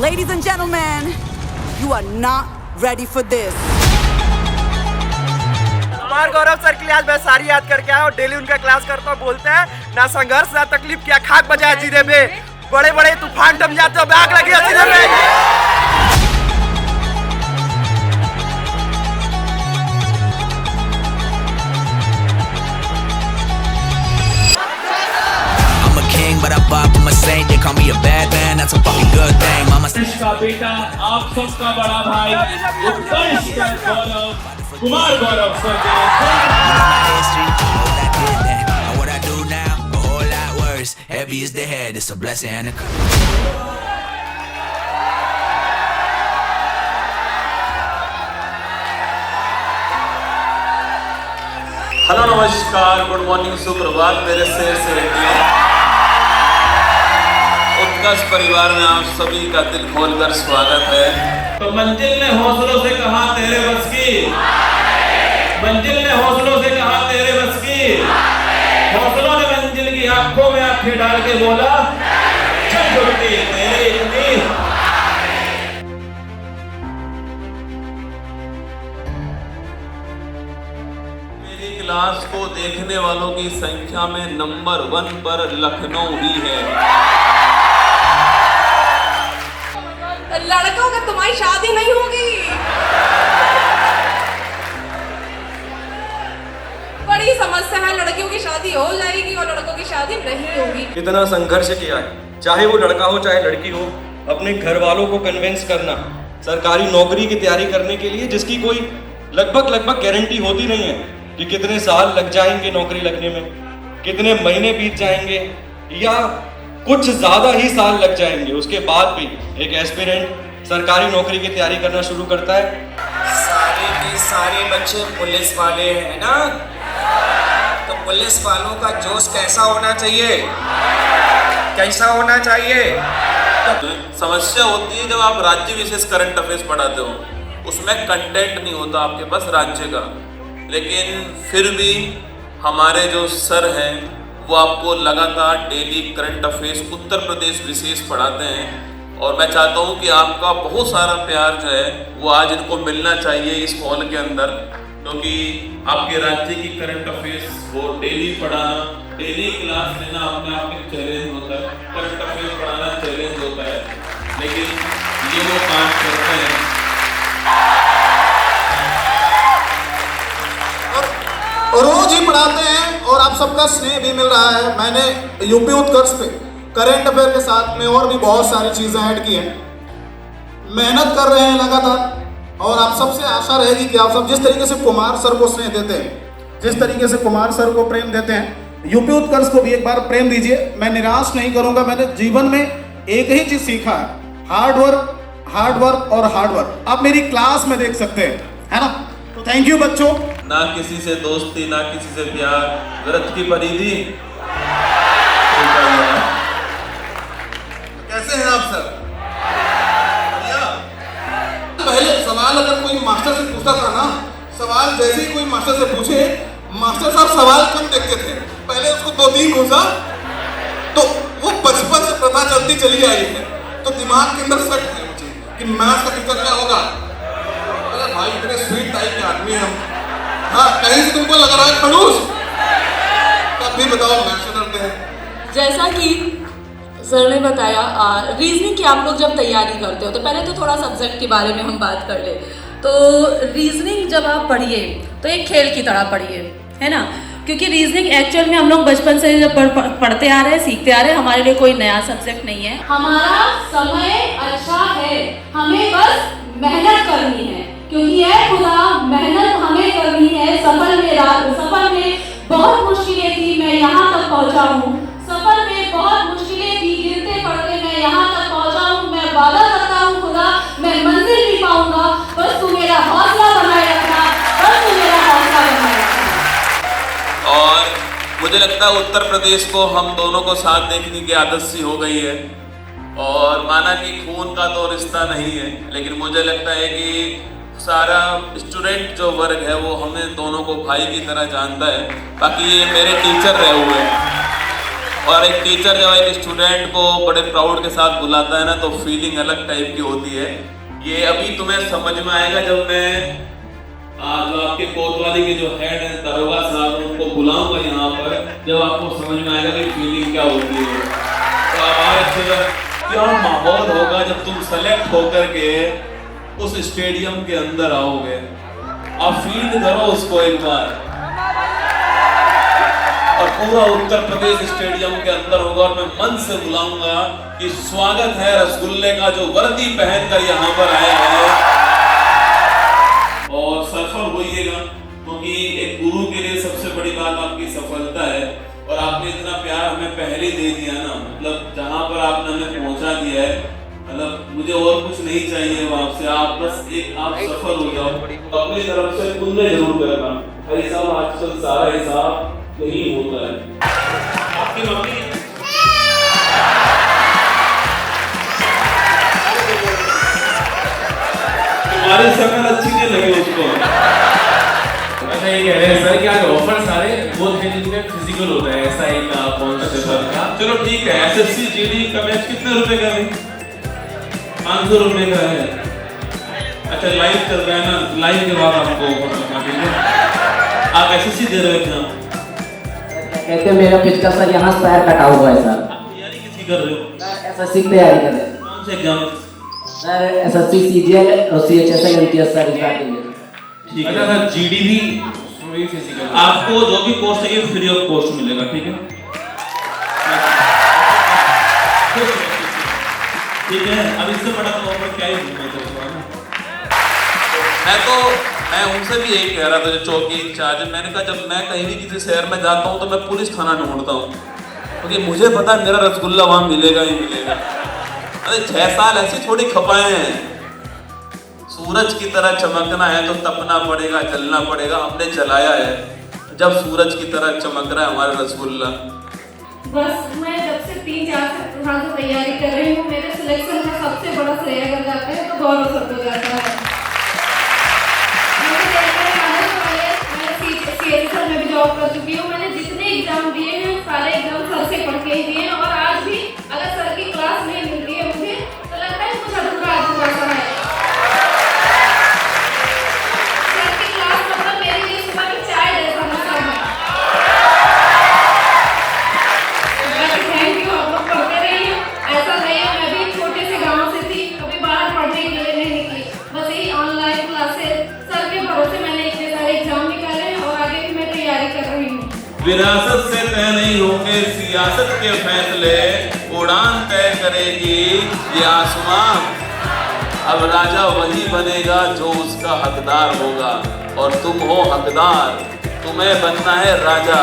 Ladies and gentlemen, you are not ready for this. Kumar Gaurav sir के लिए आज मैं सारी याद करके आया और डेली उनका क्लास करता हूँ। बोलते हैं ना संघर्ष ना तकलीफ किया खाक बजाया जीने में, बड़े बड़े तूफान थम जाते हो आग लगी सीने में। But I pop, I'm a saint, they call me a bad man, that's a fucking good thing, mama. का बेटा, आप सबका बड़ा भाई, उत्कर्ष गौरव, कुमार गौरव सर के what I do now, a whole lot worse. Heavy is the head, it's a blessing and a curse. Hello नमस्कार, good morning, सुप्रभात मेरे शेर से रेडियो उत्कर्ष परिवार में आप सभी का दिल खोलकर स्वागत है। तो मंजिल ने हौसलों से कहा तेरे बस की, मंजिल ने हौसलों से कहा तेरे बस की, हौसलों ने मंजिल की आंखों में आंखें डाल के बोला चल जुड़ती तेरे इतनी। मेरी क्लास को देखने वालों की संख्या में नंबर 1 पर लखनऊ ही है। लड़कों का तुम्हारी शादी नहीं होगी, बड़ी समस्या है। लड़कियों की शादी हो जाएगी और लड़कों की शादी नहीं होगी। कितना संघर्ष किया है, चाहे वो लड़का हो चाहे लड़की हो, अपने घर वालों को कन्विंस करना सरकारी नौकरी की तैयारी करने के लिए, जिसकी कोई लगभग गारंटी होती नहीं है कि कितने साल लग जाएंगे नौकरी लगने में, कितने महीने बीत जाएंगे या कुछ ज्यादा ही साल लग जाएंगे। उसके बाद भी एक एस्पिरेंट सरकारी नौकरी की तैयारी करना शुरू करता है। सारे के सारे बच्चे पुलिस वाले हैं ना, तो पुलिस वालों का जोश कैसा होना चाहिए, कैसा होना चाहिए? तो समस्या होती है जब आप राज्य विशेष करंट अफेयर्स पढ़ाते हो, उसमें कंटेंट नहीं होता आपके पास राज्य का, लेकिन फिर भी हमारे जो सर हैं वो आपको लगातार daily current affairs Uttar Pradesh विशेष पढ़ाते हैं। और मैं चाहता हूं कि आपका बहुत सारा प्यार जो है वो आज इनको मिलना चाहिए इस हॉल के अंदर, क्योंकि आपके राज्य की करंट अफेयर्स वो डेली पढ़ाना, डेली क्लास लेना अपने आप में चैलेंज होता है। करंट अफेयर्स पढ़ाना चैलेंज होता है, लेकिन ये वो काम करते हैं। और रोज ही पढ़ाते हैं और आप सबका स्नेह भी मिल रहा है। मैंने यूपी उत्कर्ष पे करंट अफेयर के साथ में और भी बहुत सारी चीजें ऐड की हैं, मेहनत कर रहे हैं लगातार। और आप सबसे आशा रहेगी कि आप सब जिस तरीके से कुमार सर को स्नेह देते हैं, जिस तरीके से कुमार सर को प्रेम देते हैं, यूपी उत्कर्ष को भी एक बार प्रेम दीजिए। मैं निराश नहीं करूंगा। मैंने जीवन में एक ही चीज सीखा है, हार्ड वर्क और हार्ड वर्क। आप मेरी क्लास में देख सकते हैं, है ना? तो थैंक यू बच्चों। ना किसी से दोस्ती ना किसी से प्यार, व्रत की परिधि। कैसे हैं आप सर? पहले सवाल अगर कोई मास्टर से पूछता था ना, सवाल जैसे ही कोई मास्टर से पूछे, मास्टर साहब सवाल कम देखते थे, पहले उसको 2-3 घुसा, तो वो बचपन से प्रथा चलती चली आई है, तो दिमाग के अंदर सेट है मुझे कि मैथ्स का टीचर क्या होगा। अरे भाई इतने स्वीट टाइप के आदमी हम, हाँ कहीं से तुमको लग रहा है खड़ूस, तब भी बताओ मैथ्स से डरते हैं। जैसा कि सर ने बताया, रीजनिंग की आप लोग जब तैयारी करते हो तो पहले तो थोड़ा सब्जेक्ट के बारे में हम बात कर ले। तो रीजनिंग जब आप पढ़िए तो एक खेल की तरह पढ़िए, है ना, क्योंकि रीजनिंग एक्चुअल में हम लोग बचपन से जब पढ़ते आ रहे हैं, सीखते आ रहे हैं, हमारे लिए कोई नया सब्जेक्ट नहीं है। हमारा समय अच्छा है, हमें बस मेहनत करनी है, क्योंकि ये खुदा मेहनत हमें करनी है। सफर में बहुत मुश्किलें थी, मैं यहाँ तक पहुँचा हूँ। सफर में बहुत मुश्किलें थी, गिरते पड़ते मैं यहाँ तक पहुँचा हूँ। मैं वादा करता हूँ खुदा, मैं मंजिल भी पाऊंगा, बस तू मेरा हौसला बनाए रखना, बस तू मेरा हौसला बनाए रखना। और मुझे लगता है उत्तर प्रदेश को हम दोनों को साथ देखने की आदत सी हो गई है, और माना कि खून का तो रिश्ता नहीं है, लेकिन मुझे लगता है कि सारा स्टूडेंट जो वर्ग है वो हमें दोनों को भाई की तरह जानता है। बाकी ये मेरे टीचर रहे हुए हैं, और एक टीचर जब एक स्टूडेंट को बड़े प्राउड के साथ बुलाता है ना तो फीलिंग अलग टाइप की होती है। ये अभी तुम्हें समझ में आएगा जब मैं जो आपके कोतवाली के जो हेड है दरोगा साहब उनको बुलाऊंगा यहाँ पर, जब आपको समझ में आएगा कि फीलिंग क्या होती है। तो आज क्या माहौल होगा जब तुम सेलेक्ट होकर के उस स्टेडियम के अंदर आओगे। आप फील करो उसको एक बार, और पूरा उत्तर प्रदेश स्टेडियम के अंदर होगा और मैं मन से बुलाऊंगा कि स्वागत है रसगुल्ले का जो वर्दी पहनकर यहाँ पर आया है। और सफल होइएगा, क्योंकि एक गुरु के लिए सबसे बड़ी बात आपकी सफलता है। और आपने इतना प्यार हमें पहले दे दिया ना, मतलब जहाँ पर आपने हमें पहुँचा दिया है, मतलब मुझे और कुछ नहीं चाहिए आपसे। आप बस एक आप सफल हो जाओ, अपनी तरफ से पुण्य जरूर करना। भाई साहब आजकल सारा हिसाब यही होता है। आपकी मम्मी तुम्हारी शक्ल अच्छी नहीं लगी उसको। अच्छा ये कह रहे हैं सर कि आज ऑफर सारे वो थे जिनमें फिजिकल होता है, ऐसा एक कॉन्सेप्ट का। चलो ठीक है, एसएससी जीडी का मैच कितने रुपए का है? 500 रुपए का है। अच्छा लाइव चल रहा है ना, लाइव के बाद आपको ऑफर लगा देंगे। आप एसएससी दे रहे हो क्या? कहते हैं मेरा पिछला सर यहाँ से पैर कटा हुआ है सर। तैयारी किसकी कर रहे हो? एसएससी की तैयारी कर रहे हैं कौन से एग्जाम? सर। एसएससी सीजीएल और सीएचएसएल एमटीएस सर स्टार्टिंग। ठीक है सर, जीडी भी फिजिकल आपको जो भी कोर्स चाहिए फ्री ऑफ कॉस्ट मिलेगा। ठीक है ठीक है, अब इससे बड़ा तो ऑफर क्या ही मैं उनसे भी यही कह रहा था जो चौकी इंचार्ज। मैंने कहा जब मैं कहीं भी किसी शहर में जाता हूँ तो मैं पुलिस थाना ढूंढता हूँ, क्योंकि मुझे पता है मेरा रसगुल्ला वहाँ मिलेगा ही मिलेगा। अरे 6 साल ऐसी थोड़ी खपाए हैं। सूरज की तरह चमकना है तो तपना पड़ेगा, जलना पड़ेगा। हमने जलाया है, जब सूरज की तरह चमक रहा है हमारा रसगुल्ला। बस मैं जब से 3-4 साल से तैयारी कर रही हूँ, मेरे सिलेक्शन का सबसे बड़ा श्रेय अगर जाता है तो गौरव सर को जाता है। सीएचएसएल में भी जॉब कर चुकी हूँ। मैंने जितने एग्जाम दिए हैं सारे एग्जाम सर से पढ़ के ही दिए हैं, और आज भी अगर सर की क्लास नहीं मिलती है मुझे तो लगता है कुछ अधूरा अधूरा सा है। सर की क्लास मतलब मेरे लिए सुबह की चाय जैसा मतलब है। थैंक यू, आप लोग पढ़ते रहिए। ऐसा नहीं है मैं भी छोटे से गाँव से थी, कभी बाहर पढ़ने के लिए नहीं निकली, बस यही ऑनलाइन क्लासेस सर के भरोसे मैंने इतने सारे एग्जाम निकाले हैं और आगे भी मैं तैयारी कर रही हूँ। विरासत से तय नहीं होंगे सियासत के फैसले, उड़ान तय करेगी ये आसमां। अब राजा वही बनेगा जो उसका हकदार होगा, और तुम हो हकदार, तुम्हें बनना है राजा।